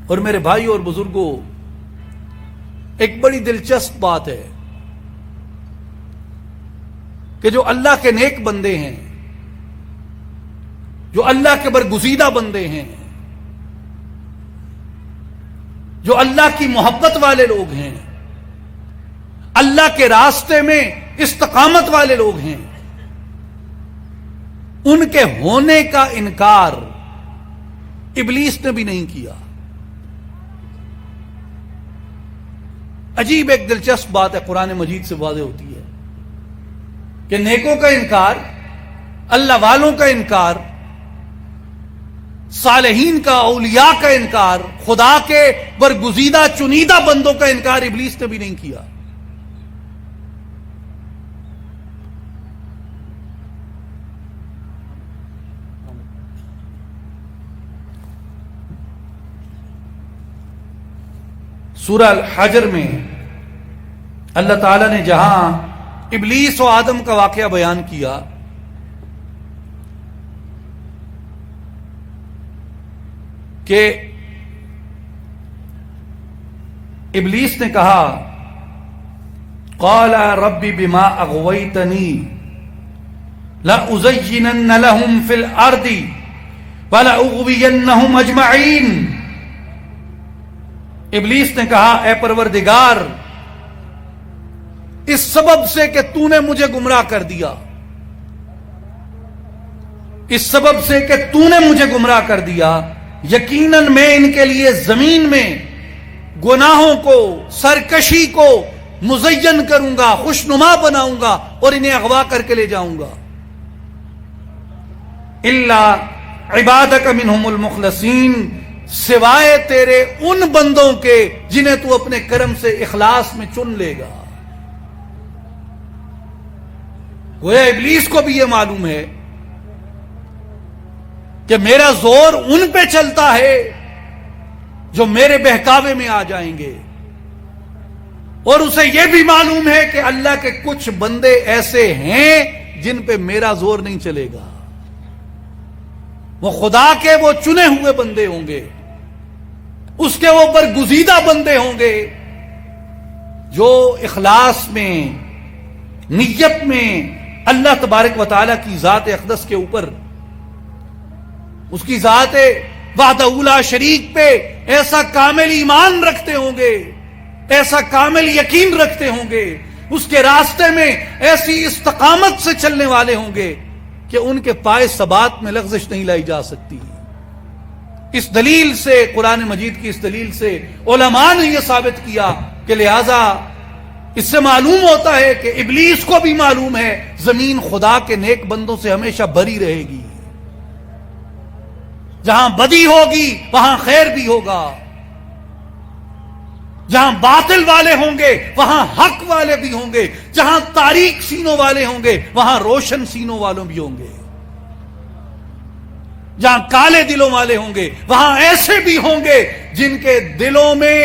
اور میرے بھائی اور بزرگوں، ایک بڑی دلچسپ بات ہے کہ جو اللہ کے نیک بندے ہیں، جو اللہ کے برگزیدہ بندے ہیں، جو اللہ کی محبت والے لوگ ہیں، اللہ کے راستے میں استقامت والے لوگ ہیں، ان کے ہونے کا انکار ابلیس نے بھی نہیں کیا۔ عجیب ایک دلچسپ بات ہے، قرآن مجید سے واضح ہوتی ہے کہ نیکوں کا انکار، اللہ والوں کا انکار، صالحین کا، اولیاء کا انکار، خدا کے برگزیدہ چنیدہ بندوں کا انکار ابلیس نے بھی نہیں کیا۔ سورہ الحجر میں اللہ تعالیٰ نے جہاں ابلیس و آدم کا واقعہ بیان کیا، کہ ابلیس نے کہا قال رب بما اغویتنی لأزینن لهم فی الارض ولأغوینہم اجمعین۔ ابلیس نے کہا اے پروردگار، اس سبب سے کہ تو نے مجھے گمراہ کر دیا، اس سبب سے کہ تو نے مجھے گمراہ کر دیا، یقیناً میں ان کے لیے زمین میں گناہوں کو، سرکشی کو مزین کروں گا، خوشنما بناؤں گا اور انہیں اغوا کر کے لے جاؤں گا۔ الا عبادک منہم المخلصین، سوائے تیرے ان بندوں کے جنہیں تو اپنے کرم سے اخلاص میں چن لے گا۔ گویا ابلیس کو بھی یہ معلوم ہے کہ میرا زور ان پہ چلتا ہے جو میرے بہکاوے میں آ جائیں گے، اور اسے یہ بھی معلوم ہے کہ اللہ کے کچھ بندے ایسے ہیں جن پہ میرا زور نہیں چلے گا۔ وہ خدا کے وہ چنے ہوئے بندے ہوں گے، اس کے وہ برگزیدہ بندے ہوں گے جو اخلاص میں، نیت میں اللہ تبارک و تعالیٰ کی ذات اقدس کے اوپر، اس کی ذات وحدہ لا شریک پہ ایسا کامل ایمان رکھتے ہوں گے، ایسا کامل یقین رکھتے ہوں گے، اس کے راستے میں ایسی استقامت سے چلنے والے ہوں گے کہ ان کے پائے ثبات میں لغزش نہیں لائی جا سکتی۔ اس دلیل سے، قرآن مجید کی اس دلیل سے علماء نے یہ ثابت کیا کہ لہذا اس سے معلوم ہوتا ہے کہ ابلیس کو بھی معلوم ہے زمین خدا کے نیک بندوں سے ہمیشہ بری رہے گی۔ جہاں بدی ہوگی وہاں خیر بھی ہوگا، جہاں باطل والے ہوں گے وہاں حق والے بھی ہوں گے، جہاں تاریک سینوں والے ہوں گے وہاں روشن سینوں والوں بھی ہوں گے، جہاں کالے دلوں والے ہوں گے وہاں ایسے بھی ہوں گے جن کے دلوں میں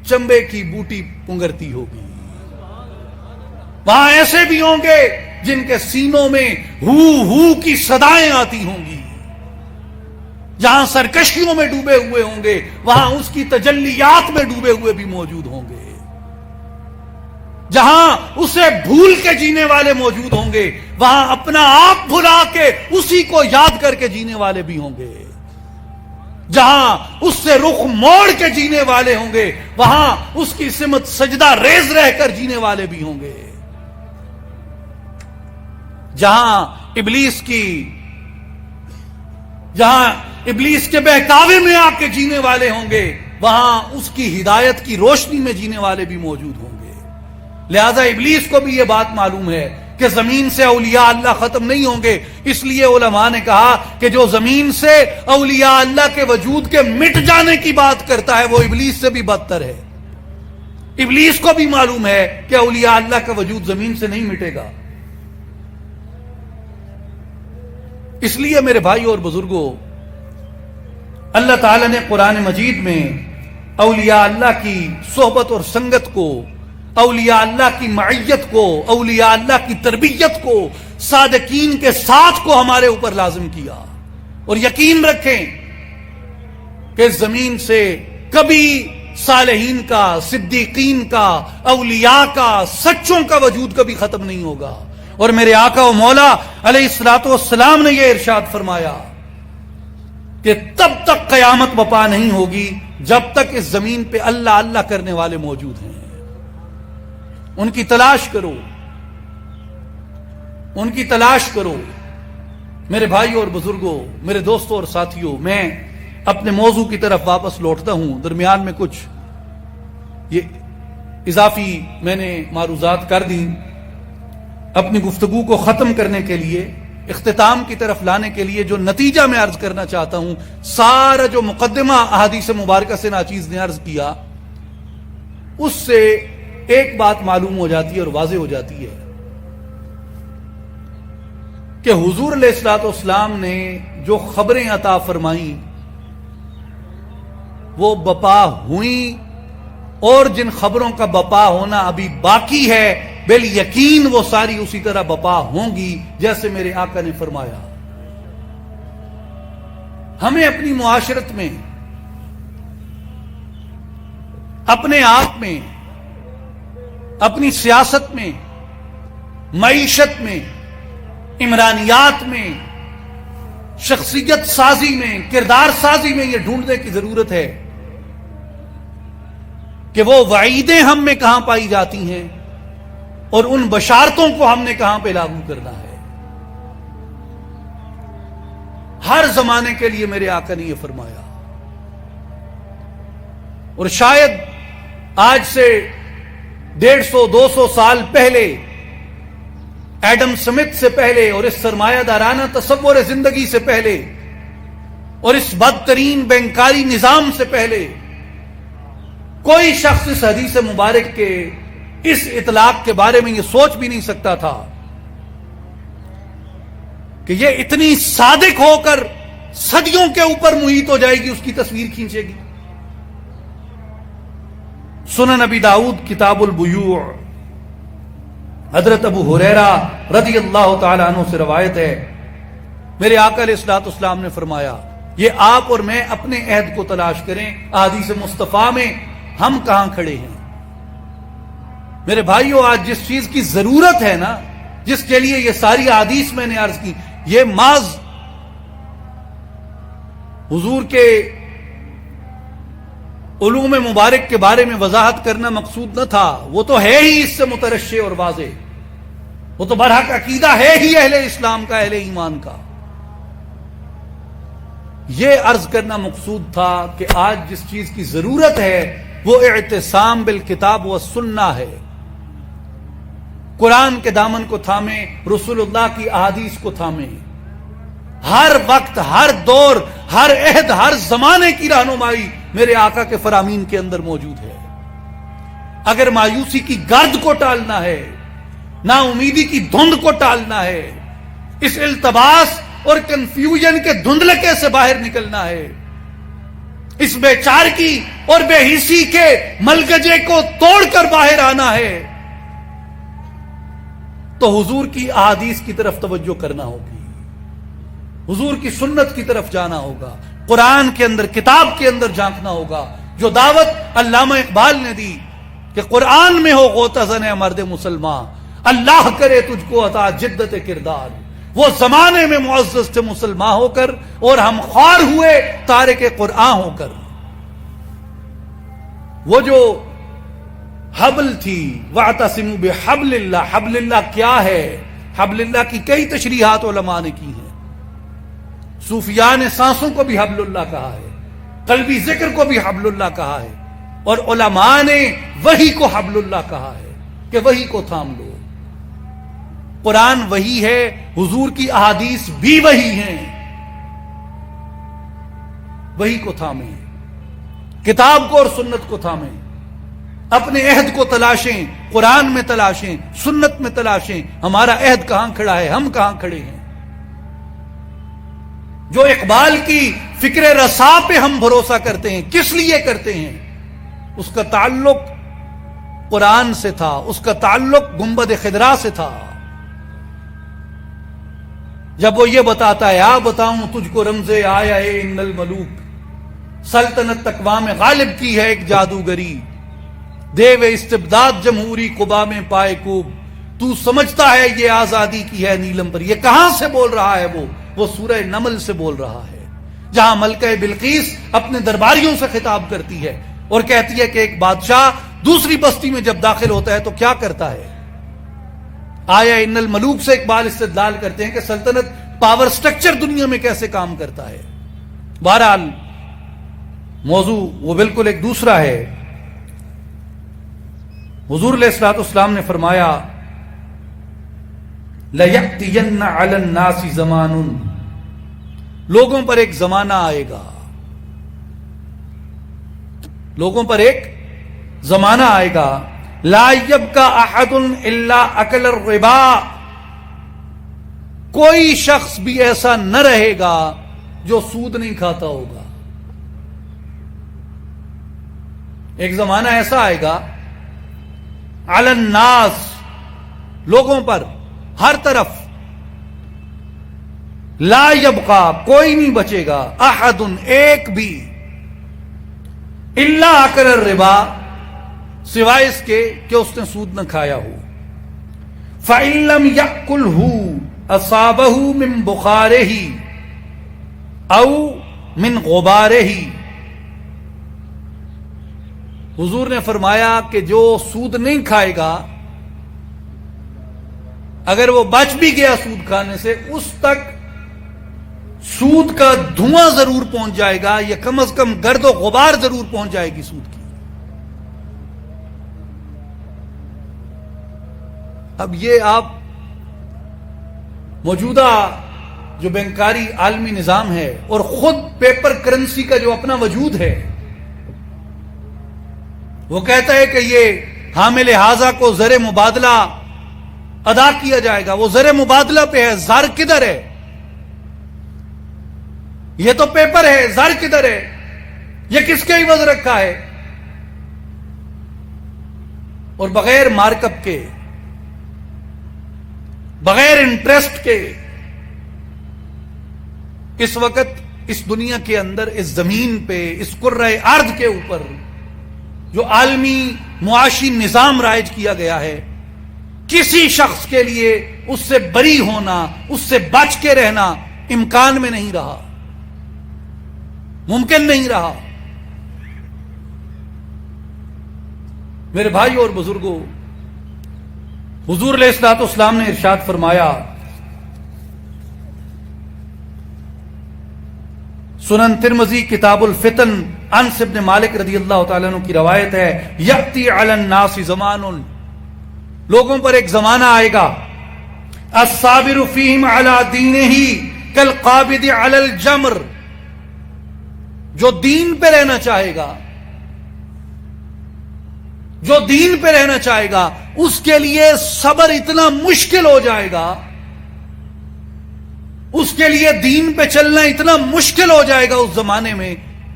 چمبے کی بوٹی پنگرتی ہوگی، وہاں ایسے بھی ہوں گے جن کے سینوں میں ہو ہو کی صدائیں آتی ہوں گی، جہاں سرکشیوں میں ڈوبے ہوئے ہوں گے وہاں اس کی تجلیات میں ڈوبے ہوئے بھی موجود ہوں گے، جہاں اسے بھول کے جینے والے موجود ہوں گے وہاں اپنا آپ بھلا کے اسی کو یاد کر کے جینے والے بھی ہوں گے، جہاں اس سے رخ موڑ کے جینے والے ہوں گے وہاں اس کی سمت سجدہ ریز رہ کر جینے والے بھی ہوں گے، جہاں ابلیس کے بہکاوے میں آ کے جینے والے ہوں گے وہاں اس کی ہدایت کی روشنی میں جینے والے بھی موجود ہوں گے۔ لہذا ابلیس کو بھی یہ بات معلوم ہے کہ زمین سے اولیاء اللہ ختم نہیں ہوں گے، اس لیے علماء نے کہا کہ جو زمین سے اولیاء اللہ کے وجود کے مٹ جانے کی بات کرتا ہے وہ ابلیس سے بھی بدتر ہے۔ ابلیس کو بھی معلوم ہے کہ اولیاء اللہ کا وجود زمین سے نہیں مٹے گا۔ اس لیے میرے بھائی اور بزرگوں، اللہ تعالیٰ نے قرآن مجید میں اولیاء اللہ کی صحبت اور سنگت کو، اولیاء اللہ کی معیت کو، اولیاء اللہ کی تربیت کو، صادقین کے ساتھ کو ہمارے اوپر لازم کیا۔ اور یقین رکھیں کہ اس زمین سے کبھی صالحین کا، صدیقین کا، اولیاء کا، سچوں کا وجود کبھی ختم نہیں ہوگا. اور میرے آقا و مولا علیہ الصلوۃ والسلام نے یہ ارشاد فرمایا کہ تب تک قیامت بپا نہیں ہوگی جب تک اس زمین پہ اللہ اللہ کرنے والے موجود ہیں. ان کی تلاش کرو، ان کی تلاش کرو. میرے بھائیوں اور بزرگوں، میرے دوستوں اور ساتھیوں، میں اپنے موضوع کی طرف واپس لوٹتا ہوں. درمیان میں کچھ یہ اضافی میں نے معروضات کر دی. اپنی گفتگو کو ختم کرنے کے لیے، اختتام کی طرف لانے کے لیے جو نتیجہ میں عرض کرنا چاہتا ہوں، سارا جو مقدمہ احادیث مبارکہ سے ناچیز نے عرض کیا، اس سے ایک بات معلوم ہو جاتی ہے اور واضح ہو جاتی ہے کہ حضور علیہ الصلوۃ والسلام نے جو خبریں عطا فرمائیں وہ بپا ہوئیں، اور جن خبروں کا بپا ہونا ابھی باقی ہے بال یقین وہ ساری اسی طرح بپا ہوں گی جیسے میرے آقا نے فرمایا. ہمیں اپنی معاشرت میں، اپنے آپ میں، اپنی سیاست میں، معیشت میں، عمرانیات میں، شخصیت سازی میں، کردار سازی میں یہ ڈھونڈنے کی ضرورت ہے کہ وہ وعیدیں ہم میں کہاں پائی جاتی ہیں اور ان بشارتوں کو ہم نے کہاں پہ لاگو کرنا ہے. ہر زمانے کے لیے میرے آقا نے یہ فرمایا. اور شاید آج سے 150-200 سال پہلے، ایڈم سمتھ سے پہلے اور اس سرمایہ دارانہ تصور زندگی سے پہلے اور اس بدترین بینکاری نظام سے پہلے، کوئی شخص اس حدیث مبارک کے اس اطلاق کے بارے میں یہ سوچ بھی نہیں سکتا تھا کہ یہ اتنی صادق ہو کر صدیوں کے اوپر محیط ہو جائے گی، اس کی تصویر کھینچے گی. سنن نبی داؤد کتاب البیوع، حضرت ابو ہریرہ رضی اللہ تعالی عنہ سے روایت ہے، میرے آقا علیہ الصلوۃ والسلام نے فرمایا، یہ آپ اور میں اپنے عہد کو تلاش کریں، احادیث مصطفیٰ میں ہم کہاں کھڑے ہیں. میرے بھائیوں، آج جس چیز کی ضرورت ہے نا، جس کے لیے یہ ساری احادیث میں نے عرض کی، یہ محض حضور کے علوم مبارک کے بارے میں وضاحت کرنا مقصود نہ تھا، وہ تو ہے ہی اس سے مترشح اور واضح، وہ تو برحق عقیدہ ہے ہی اہل اسلام کا، اہل ایمان کا. یہ عرض کرنا مقصود تھا کہ آج جس چیز کی ضرورت ہے وہ اعتصام بالکتاب و سنہ ہے. قرآن کے دامن کو تھامیں، رسول اللہ کی احادیث کو تھامیں. ہر وقت، ہر دور، ہر عہد، ہر زمانے کی رہنمائی میرے آقا کے فرامین کے اندر موجود ہے. اگر مایوسی کی گرد کو ٹالنا ہے، نا امیدی کی دھند کو ٹالنا ہے، اس التباس اور کنفیوژن کے دھندلکے سے باہر نکلنا ہے، اس بے چارگی اور بے حسی کے ملگجے کو توڑ کر باہر آنا ہے، تو حضور کی احادیث کی طرف توجہ کرنا ہوگی، حضور کی سنت کی طرف جانا ہوگا، قرآن کے اندر، کتاب کے اندر جھانکنا ہوگا. جو دعوت علامہ اقبال نے دی کہ قرآن میں ہو غوطہ زن مرد مسلمان، اللہ کرے تجھ کو عطا جدت کردار. وہ زمانے میں معزز تھے مسلمان ہو کر، اور ہم خوار ہوئے تارک قرآن ہو کر. وہ جو حبل تھی، وَاعْتَصِمُوا بِحَبْلِ اللَّهِ، حبل اللہ کیا ہے؟ حبل اللہ کی کئی تشریحات علماء نے کی ہیں. صوفیاء نے سانسوں کو بھی حبل اللہ کہا ہے، قلبی ذکر کو بھی حبل اللہ کہا ہے، اور علماء نے وحی کو حبل اللہ کہا ہے کہ وحی کو تھام لو. قرآن وحی ہے، حضور کی احادیث بھی وحی ہیں، وحی کو تھامیں، کتاب کو اور سنت کو تھامیں، اپنے عہد کو تلاشیں، قرآن میں تلاشیں، سنت میں تلاشیں. ہمارا عہد کہاں کھڑا ہے، ہم کہاں کھڑے ہیں؟ جو اقبال کی فکر رسا پہ ہم بھروسہ کرتے ہیں، کس لیے کرتے ہیں؟ اس کا تعلق قرآن سے تھا، اس کا تعلق گنبد خضرا سے تھا. جب وہ یہ بتاتا ہے، بتاؤں تجھ کو رمز آیا ان الملوک، سلطنت اقوام غالب کی ہے ایک جادوگری، دیو استبداد جمہوری قبا میں پائے کوب، تو سمجھتا ہے یہ آزادی کی ہے نیلم پر۔ یہ کہاں سے بول رہا ہے؟ وہ سورہ نمل سے بول رہا ہے، جہاں ملکہ بلقیس اپنے درباریوں سے خطاب کرتی ہے اور کہتی ہے کہ ایک بادشاہ دوسری بستی میں جب داخل ہوتا ہے تو کیا کرتا ہے۔ آیا ان الملوک سے اقبال استدلال کرتے ہیں کہ سلطنت پاور سٹرکچر دنیا میں کیسے کام کرتا ہے۔ بہرحال موضوع وہ بالکل ایک دوسرا ہے۔ حضور علیہ الصلوۃ والسلام نے فرمایا لَيَأْتِيَنَّ عَلَى النَّاسِ زَمَانٌ، لوگوں پر ایک زمانہ آئے گا، لوگوں پر ایک زمانہ آئے گا، لا يبقى احد الا اکل الربا، کوئی شخص بھی ایسا نہ رہے گا جو سود نہیں کھاتا ہوگا۔ ایک زمانہ ایسا آئے گا علی الناس، لوگوں پر، ہر طرف، لا یبقا، کوئی نہیں بچے گا، احد، ایک بھی، الا اکل الربا، سوائے اس کے کہ اس نے سود نہ کھایا ہو۔ فَإِن لَّمْ يَأْكُلْهُ أَصَابَهُ مِن بُخَارِهِ أَوْ مِن غُبَارِهِ، حضور نے فرمایا کہ جو سود نہیں کھائے گا، اگر وہ بچ بھی گیا سود کھانے سے، اس تک سود کا دھواں ضرور پہنچ جائے گا، یا کم از کم گرد و غبار ضرور پہنچ جائے گی سود کی۔ اب یہ آپ موجودہ جو بینکاری عالمی نظام ہے اور خود پیپر کرنسی کا جو اپنا وجود ہے، وہ کہتا ہے کہ یہ حامل حاضہ کو زر مبادلہ ادا کیا جائے گا، وہ زر مبادلہ پہ ہے، زر کدھر ہے؟ یہ تو پیپر ہے، زر کدھر ہے؟ یہ کس کے عوض رکھا ہے؟ اور بغیر مارک اپ کے، بغیر انٹرسٹ کے، اس وقت اس دنیا کے اندر، اس زمین پہ، اس کرۂ ارض کے اوپر جو عالمی معاشی نظام رائج کیا گیا ہے، کسی شخص کے لیے اس سے بری ہونا، اس سے بچ کے رہنا امکان میں نہیں رہا، ممکن نہیں رہا۔ میرے بھائی اور بزرگوں، حضور علیہ الصلوۃ والسلام نے ارشاد فرمایا، سنن ترمذی کتاب الفتن، انس بن مالک رضی اللہ تعالیٰ عنہ کی روایت ہے، یأتی علی الناس زمان، لوگوں پر ایک زمانہ آئے گا، الصابر فیہم علی دینہ کالقابض علی الجمر، جو دین پہ رہنا چاہے گا، جو دین پہ رہنا چاہے گا، اس کے لیے صبر اتنا مشکل ہو جائے گا، اس کے لیے دین پہ چلنا اتنا مشکل ہو جائے گا اس زمانے میں،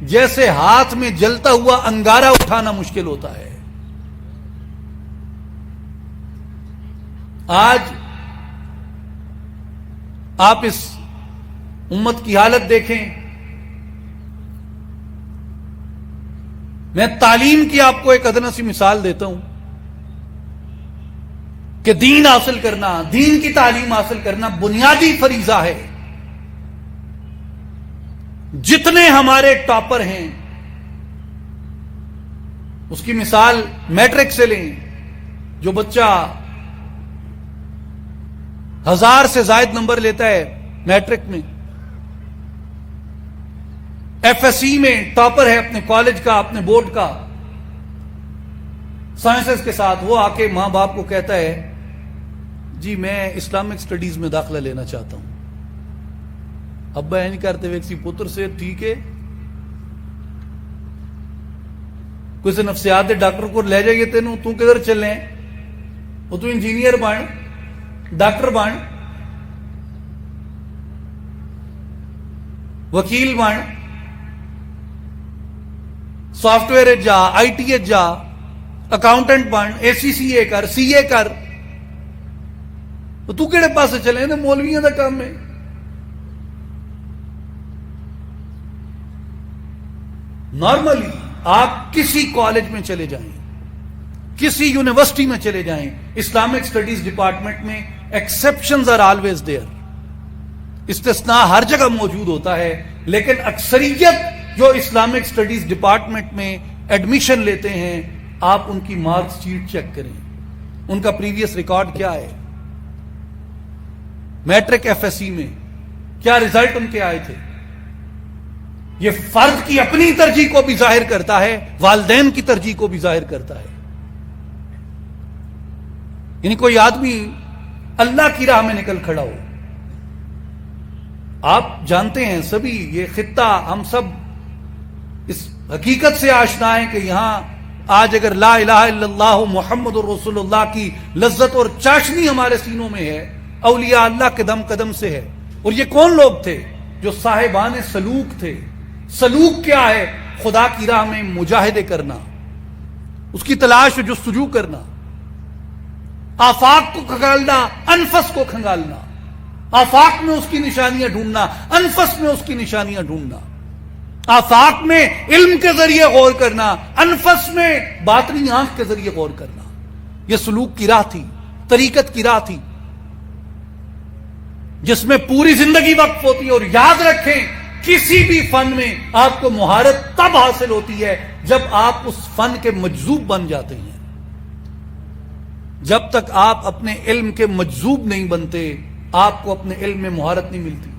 جیسے ہاتھ میں جلتا ہوا انگارہ اٹھانا مشکل ہوتا ہے۔ آج آپ اس امت کی حالت دیکھیں، میں تعلیم کی آپ کو ایک ادنا سی مثال دیتا ہوں کہ دین حاصل کرنا، دین کی تعلیم حاصل کرنا بنیادی فریضہ ہے۔ جتنے ہمارے ٹاپر ہیں، اس کی مثال میٹرک سے لیں، جو بچہ 1000 سے زائد نمبر لیتا ہے میٹرک میں، ایف ایس سی میں ٹاپر ہے اپنے کالج کا، اپنے بورڈ کا، سائنسز کے ساتھ، وہ آ کے ماں باپ کو کہتا ہے جی میں اسلامک سٹڈیز میں داخلہ لینا چاہتا ہوں۔ ابا یہ نہیں کرتے ویکسی پتر سے ٹھیک ہے، کوئی سے نفسیات دے ڈاکٹر کو لے جائیے، تینوں تو کدھر چلے، وہ تو انجینئر بن، ڈاکٹر بن، وکیل بن، سافٹ ویئر جا، آئی ٹی جا، اکاؤنٹنٹ بن، اے سی سی اے کر، سی اے کر، تو کہڑے پاسے چلے؟ تو مولویوں کا کام ہے۔ نارملی آپ کسی کالج میں چلے جائیں، کسی یونیورسٹی میں چلے جائیں، اسلامک اسٹڈیز ڈپارٹمنٹ میں ایکسپشنز آر آلویز دیئر، استثناء ہر جگہ موجود ہوتا ہے، لیکن اکثریت جو اسلامک اسٹڈیز ڈپارٹمنٹ میں ایڈمیشن لیتے ہیں، آپ ان کی مارکس شیٹ چیک کریں، ان کا پریویس ریکارڈ کیا ہے، میٹرک ایف ایس سی میں کیا ریزلٹ ان کے آئے تھے۔ یہ فرد کی اپنی ترجیح کو بھی ظاہر کرتا ہے، والدین کی ترجیح کو بھی ظاہر کرتا ہے۔ یعنی کوئی آدمی اللہ کی راہ میں نکل کھڑا ہو، آپ جانتے ہیں سبھی، یہ خطہ ہم سب اس حقیقت سے آشنا ہے کہ یہاں آج اگر لا الہ الا اللہ محمد الرسول اللہ کی لذت اور چاشنی ہمارے سینوں میں ہے، اولیاء اللہ قدم قدم سے ہے۔ اور یہ کون لوگ تھے؟ جو صاحبان سلوک تھے۔ سلوک کیا ہے؟ خدا کی راہ میں مجاہدے کرنا، اس کی تلاش و جستجو کرنا، آفاق کو کھنگالنا، انفس کو کھنگالنا، آفاق میں اس کی نشانیاں ڈھونڈنا، انفس میں اس کی نشانیاں ڈھونڈنا، آفاق میں علم کے ذریعے غور کرنا، انفس میں باطنی آنکھ کے ذریعے غور کرنا۔ یہ سلوک کی راہ تھی، طریقت کی راہ تھی، جس میں پوری زندگی وقف ہوتی ہے۔ اور یاد رکھیں، کسی بھی فن میں آپ کو مہارت تب حاصل ہوتی ہے جب آپ اس فن کے مجذوب بن جاتے ہیں۔ جب تک آپ اپنے علم کے مجذوب نہیں بنتے، آپ کو اپنے علم میں مہارت نہیں ملتی۔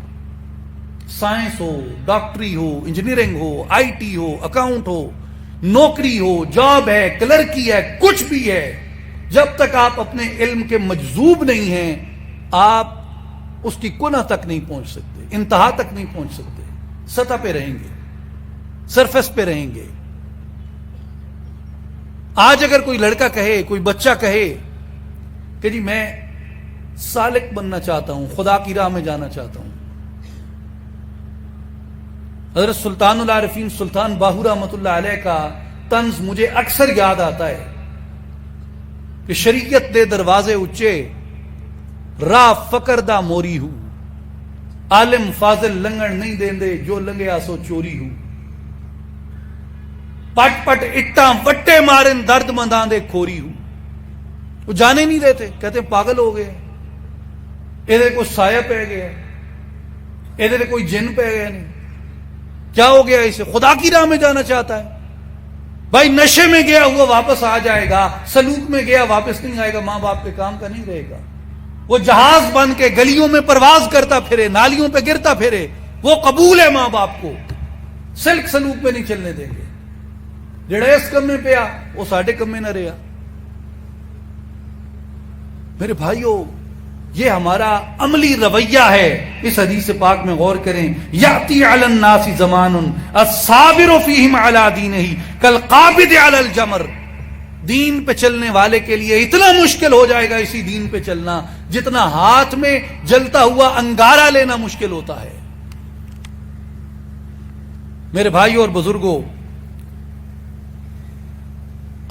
سائنس ہو، ڈاکٹری ہو، انجینئرنگ ہو، آئی ٹی ہو، اکاؤنٹ ہو، نوکری ہو، جاب ہے، کلرکی ہے، کچھ بھی ہے، جب تک آپ اپنے علم کے مجذوب نہیں ہیں، آپ اس کی کنہ تک نہیں پہنچ سکتے، انتہا تک نہیں پہنچ سکتے، سطح پہ رہیں گے، سرفیس پہ رہیں گے۔ آج اگر کوئی لڑکا کہے، کوئی بچہ کہے کہ جی میں سالک بننا چاہتا ہوں، خدا کی راہ میں جانا چاہتا ہوں، حضرت سلطان العارفین سلطان باہو رحمۃ اللہ علیہ کا طنز مجھے اکثر یاد آتا ہے کہ شریعت دے دروازے اچے، راہ فقر دا موری ہوں، عالم فاضل لنگن نہیں دیں دے، جو لنگے آسو چوری ہوں، پٹ پٹ اٹاں وٹے مارن درد منداں دے کھوری ہوں۔ وہ جانے نہیں دیتے، کہتے ہیں پاگل ہو گئے، ادھر کوئی سایہ پہ گیا، ادھر کوئی جن پہ گیا، نہیں کیا ہو گیا اسے؟ خدا کی راہ میں جانا چاہتا ہے۔ بھائی نشے میں گیا ہوا واپس آ جائے گا، سلوک میں گیا واپس نہیں آئے گا، ماں باپ کے کام کا نہیں رہے گا۔ وہ جہاز بن کے گلیوں میں پرواز کرتا پھرے، نالیوں پہ گرتا پھرے، وہ قبول ہے ماں باپ کو، سلک سلوک میں نہیں چلنے دیں گے۔ جڑا اس کمے پہ آ، وہ ساڈے کمے نہ رہا۔ میرے بھائیوں، یہ ہمارا عملی رویہ ہے۔ اس حدیث پاک میں غور کریں، یاتی علی الناس زمان الصابر فیہم علی دینہ کالقابض علی الجمر۔ دین پہ چلنے والے کے لیے اتنا مشکل ہو جائے گا اسی دین پہ چلنا، جتنا ہاتھ میں جلتا ہوا انگارہ لینا مشکل ہوتا ہے۔ میرے بھائیوں اور بزرگوں،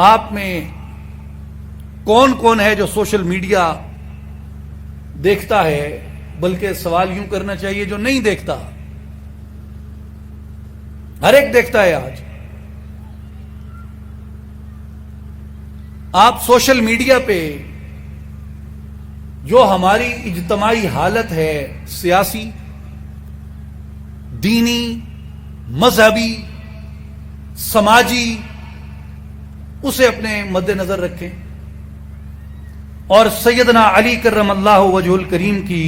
آپ میں کون کون ہے جو سوشل میڈیا دیکھتا ہے؟ بلکہ سوال یوں کرنا چاہیے جو نہیں دیکھتا۔ ہر ایک دیکھتا ہے آج۔ آپ سوشل میڈیا پہ جو ہماری اجتماعی حالت ہے، سیاسی، دینی، مذہبی، سماجی، اسے اپنے مد نظر رکھیں، اور سیدنا علی کرم اللہ وجہ الکریم کی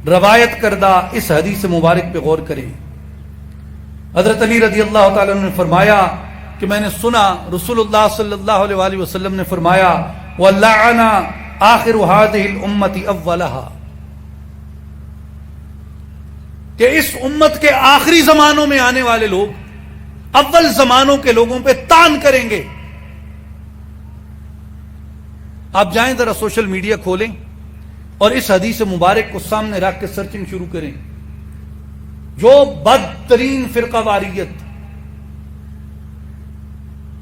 روایت کردہ اس حدیث مبارک پہ غور کریں۔ حضرت علی رضی اللہ تعالیٰ عنہ نے فرمایا کہ میں نے سنا رسول اللہ صلی اللہ علیہ وآلہ وسلم نے فرمایا وَلَعَنَ آخِرُ هَذِهِ الْأُمَّةِ أَوَّلَهَا، کہ اس امت کے آخری زمانوں میں آنے والے لوگ اول زمانوں کے لوگوں پہ تان کریں گے۔ آپ جائیں ذرا سوشل میڈیا کھولیں اور اس حدیث مبارک کو سامنے رکھ کے سرچنگ شروع کریں۔ جو بدترین فرقہ واریت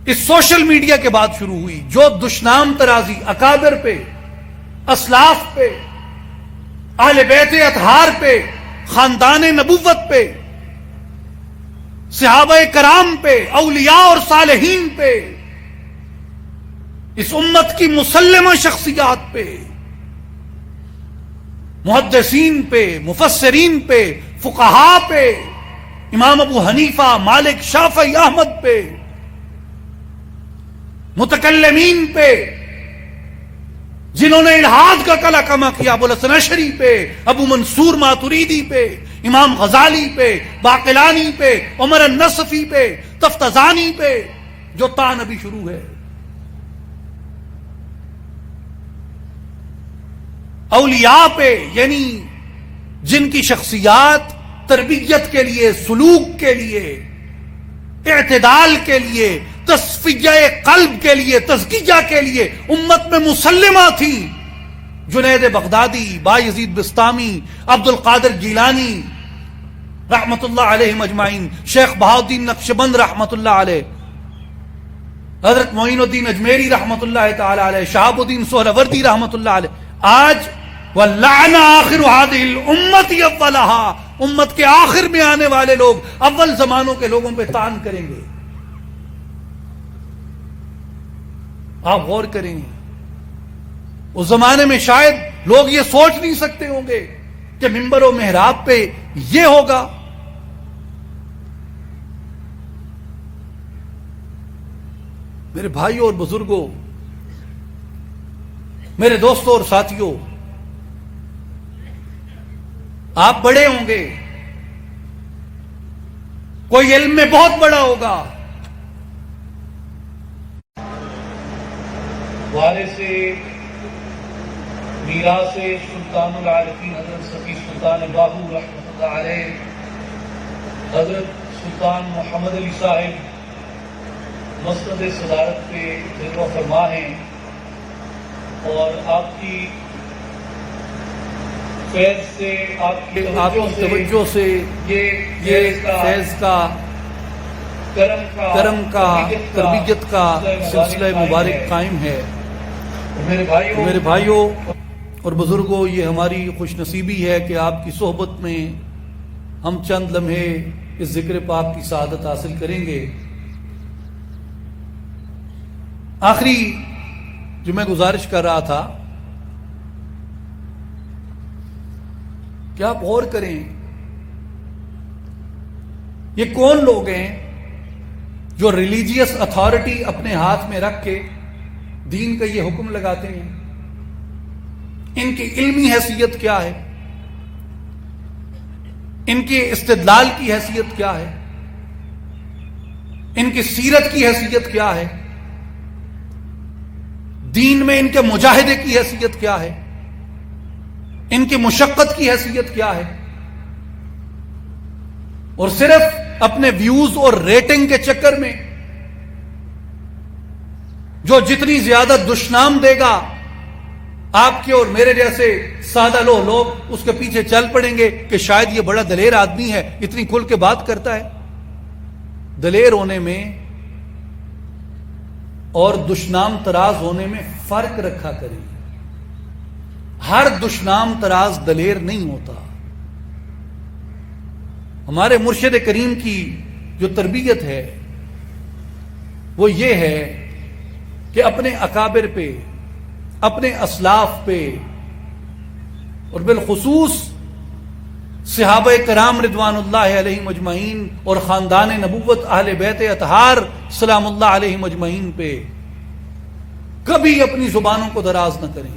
اس سوشل میڈیا کے بعد شروع ہوئی، جو دشنام ترازی اکابر پہ، اسلاف پہ، اہل بیت اطہار پہ، خاندان نبوت پہ، صحابہ کرام پہ، اولیاء اور صالحین پہ، اس امت کی مسلمہ شخصیات پہ، محدثین پہ، مفسرین پہ، فقہاء پہ، امام ابو حنیفہ، مالک، شافعی، احمد پہ، متکلمین پہ، جنہوں نے الحاد کا کلا کما کیا، ابو الحسن اشعری پہ، ابو منصور ماتریدی پہ، امام غزالی پہ، باقلانی پہ، عمر النصفی پہ، تفتزانی پہ، جو تان ابھی شروع ہے، اولیاء پہ، یعنی جن کی شخصیات تربیت کے لیے، سلوک کے لیے، اعتدال کے لیے، تصفیہ قلب کے لیے، تزکیہ کے لیے امت میں مسلمہ تھی، جنید بغدادی، بایزید بستامی، عبد القادر گیلانی رحمت اللہ علیہ مجمعین، شیخ بہاؤالدین نقشبند رحمت اللہ علیہ، حضرت معین الدین اجمیری رحمت اللہ تعالی علیہ، شہاب الدین سہروردی رحمت اللہ علیہ۔ آج وَلَعْنَ آخِرُ هَذِهِ الْأُمَّةِ أَوَّلَهَا، امت کے آخر میں آنے والے لوگ اول زمانوں کے لوگوں پہ طعن کریں گے۔ آپ غور کریں گے، اس زمانے میں شاید لوگ یہ سوچ نہیں سکتے ہوں گے کہ ممبر و محراب پہ یہ ہوگا۔ میرے بھائیوں اور بزرگوں، میرے دوستوں اور ساتھیوں، آپ بڑے ہوں گے، کوئی علم میں بہت بڑا ہوگا، وارث میراث سلطان العارفین حضرت سفی سلطان باہو رحمۃ اللہ علیہ، حضرت سلطان محمد علی صاحب مسند صدارت پہ جلوہ فرما ہیں، اور آپ کی فیض سے، آپ کی توجہ سے یہ فیض کا، کرم کا، تربیت کا سلسلہ مبارک قائم ہے۔ میرے بھائیوں اور بزرگوں، یہ ہماری خوش نصیبی ہے کہ آپ کی صحبت میں ہم چند لمحے اس ذکر پاک کی سعادت حاصل کریں گے۔ آخری جو میں گزارش کر رہا تھا کہ آپ غور کریں، یہ کون لوگ ہیں جو ریلیجیس اتھارٹی اپنے ہاتھ میں رکھ کے دین کا یہ حکم لگاتے ہیں؟ ان کی علمی حیثیت کیا ہے؟ ان کے استدلال کی حیثیت کیا ہے؟ ان کی سیرت کی حیثیت کیا ہے؟ دین میں ان کے مجاہدے کی حیثیت کیا ہے؟ ان کی مشقت کی حیثیت کیا ہے؟ اور صرف اپنے ویوز اور ریٹنگ کے چکر میں جو جتنی زیادہ دشنام دے گا، آپ کے اور میرے جیسے سادہ لوگ اس کے پیچھے چل پڑیں گے کہ شاید یہ بڑا دلیر آدمی ہے، اتنی کھل کے بات کرتا ہے۔ دلیر ہونے میں اور دشنام تراز ہونے میں فرق رکھا کریں۔ ہر دشنام تراز دلیر نہیں ہوتا۔ ہمارے مرشد کریم کی جو تربیت ہے وہ یہ ہے کہ اپنے اکابر پہ، اپنے اسلاف پہ، اور بالخصوص صحابہ کرام رضوان اللہ علیہ مجمعین اور خاندان نبوت اہل بیت اطہار سلام اللہ علیہ مجمعین پہ کبھی اپنی زبانوں کو دراز نہ کریں۔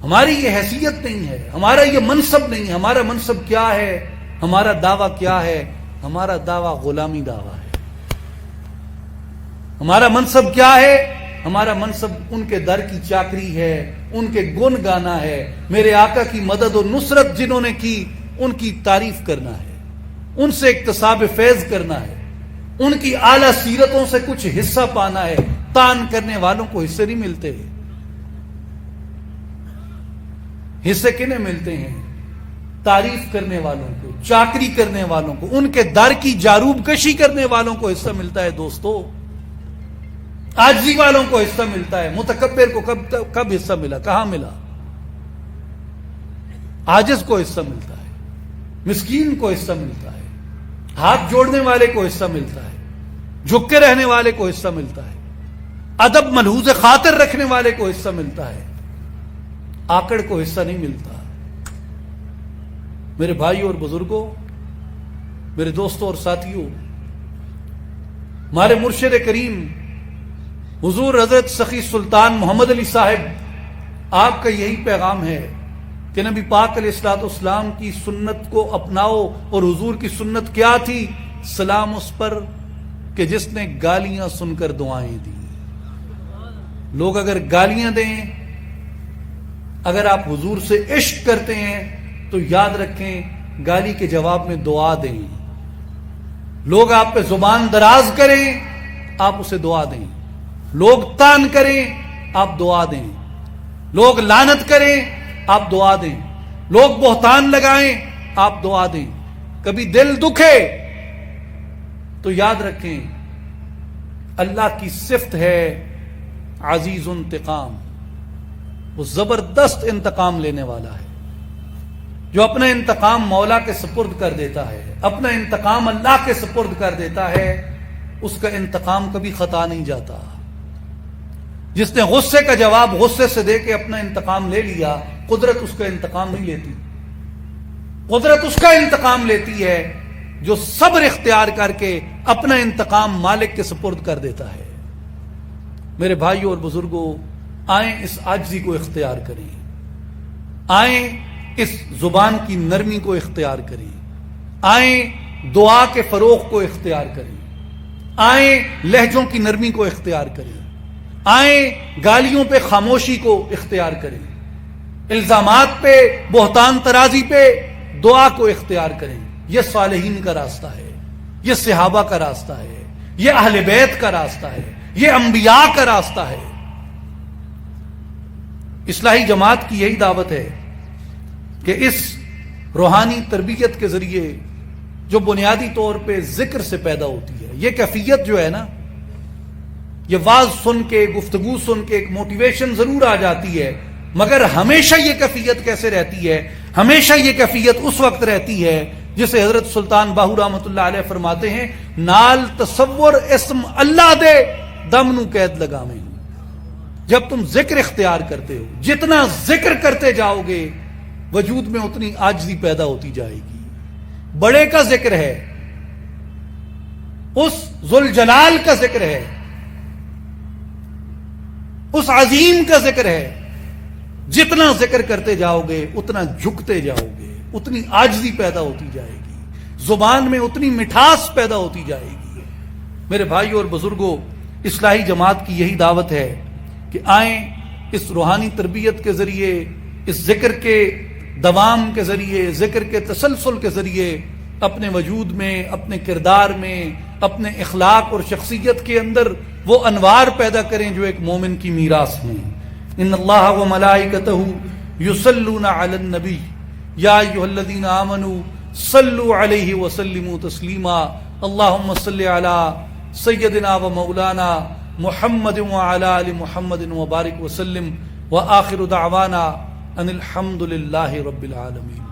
ہماری یہ حیثیت نہیں ہے، ہمارا یہ منصب نہیں ہے۔ ہمارا منصب کیا ہے؟ ہمارا دعویٰ کیا ہے؟ ہمارا دعویٰ غلامی دعویٰ ہے۔ ہمارا منصب کیا ہے؟ ہمارا منصب ان کے در کی چاکری ہے، ان کے گن گانا ہے، میرے آقا کی مدد و نصرت جنہوں نے کی ان کی تعریف کرنا ہے، ان سے اکتساب فیض کرنا ہے، ان کی اعلیٰ سیرتوں سے کچھ حصہ پانا ہے۔ تان کرنے والوں کو حصے نہیں ملتے۔ حصے کنہیں ملتے ہیں؟ تعریف کرنے والوں کو، چاکری کرنے والوں کو، ان کے در کی جاروب کشی کرنے والوں کو حصہ ملتا ہے۔ دوستو، عاجزی والوں کو حصہ ملتا ہے۔ متکبر کو کب حصہ ملا؟ کہاں ملا؟ عاجز کو حصہ ملتا ہے۔ مسکین کو حصہ ملتا ہے، ہاتھ جوڑنے والے کو حصہ ملتا ہے، جھک کے رہنے والے کو حصہ ملتا ہے، ادب ملحوظ خاطر رکھنے والے کو حصہ ملتا ہے، آکڑ کو حصہ نہیں ملتا۔ میرے بھائیوں اور بزرگوں، میرے دوستوں اور ساتھیوں، ہمارے مرشد کریم حضور حضرت سخی سلطان محمد علی صاحب، آپ کا یہی پیغام ہے کہ نبی پاک علیہ الصلوۃ والسلام کی سنت کو اپناؤ، اور حضور کی سنت کیا تھی؟ سلام اس پر کہ جس نے گالیاں سن کر دعائیں دی۔ لوگ اگر گالیاں دیں، اگر آپ حضور سے عشق کرتے ہیں تو یاد رکھیں گالی کے جواب میں دعا دیں۔ لوگ آپ پہ زبان دراز کریں، آپ اسے دعا دیں۔ لوگ تان کریں، آپ دعا دیں۔ لوگ لعنت کریں، آپ دعا دیں۔ لوگ بہتان لگائیں، آپ دعا دیں۔ کبھی دل دکھے تو یاد رکھیں اللہ کی صفت ہے عزیز انتقام، وہ زبردست انتقام لینے والا ہے۔ جو اپنا انتقام مولا کے سپرد کر دیتا ہے، اپنا انتقام اللہ کے سپرد کر دیتا ہے، اس کا انتقام کبھی خطا نہیں جاتا۔ جس نے غصے کا جواب غصے سے دے کے اپنا انتقام لے لیا، قدرت اس کا انتقام نہیں لیتی۔ قدرت اس کا انتقام لیتی ہے جو صبر اختیار کر کے اپنا انتقام مالک کے سپرد کر دیتا ہے۔ میرے بھائیوں اور بزرگوں، آئیں اس عاجزی کو اختیار کریں، آئیں اس زبان کی نرمی کو اختیار کریں، آئیں دعا کے فروغ کو اختیار کریں، آئیں لہجوں کی نرمی کو اختیار کریں، آئیں گالیوں پہ خاموشی کو اختیار کریں، الزامات پہ، بہتان ترازی پہ دعا کو اختیار کریں۔ یہ صالحین کا راستہ ہے، یہ صحابہ کا راستہ ہے، یہ اہل بیت کا راستہ ہے، یہ انبیاء کا راستہ ہے۔ اصلاحی جماعت کی یہی دعوت ہے کہ اس روحانی تربیت کے ذریعے جو بنیادی طور پہ ذکر سے پیدا ہوتی ہے، یہ کیفیت جو ہے نا، یہ واز سن کے، گفتگو سن کے ایک موٹیویشن ضرور آ جاتی ہے، مگر ہمیشہ یہ کیفیت کیسے رہتی ہے؟ ہمیشہ یہ کیفیت اس وقت رہتی ہے جسے حضرت سلطان باہو رحمۃ اللہ علیہ فرماتے ہیں، نال تصور اسم اللہ دے دم نو قید لگاویں۔ جب تم ذکر اختیار کرتے ہو، جتنا ذکر کرتے جاؤ گے وجود میں اتنی عاجزی پیدا ہوتی جائے گی۔ بڑے کا ذکر ہے، اس ذوالجلال کا ذکر ہے، اس عظیم کا ذکر ہے۔ جتنا ذکر کرتے جاؤ گے اتنا جھکتے جاؤ گے، اتنی عاجزی پیدا ہوتی جائے گی، زبان میں اتنی مٹھاس پیدا ہوتی جائے گی۔ میرے بھائیوں اور بزرگوں، اصلاحی جماعت کی یہی دعوت ہے کہ آئیں اس روحانی تربیت کے ذریعے، اس ذکر کے دوام کے ذریعے، ذکر کے تسلسل کے ذریعے اپنے وجود میں، اپنے کردار میں، اپنے اخلاق اور شخصیت کے اندر وہ انوار پیدا کریں جو ایک مومن کی میراث ہیں۔ ان اللہ و ملائکتہ یصلون علی النبی یا ایھا الذین آمنوا صلوا علیہ وسلموا تسلیما اللہم صل علی سیدنا و مولانا محمد وعلی آل محمد وبارک وسلم وآخر دعوانا ان الحمد للہ رب العالمین۔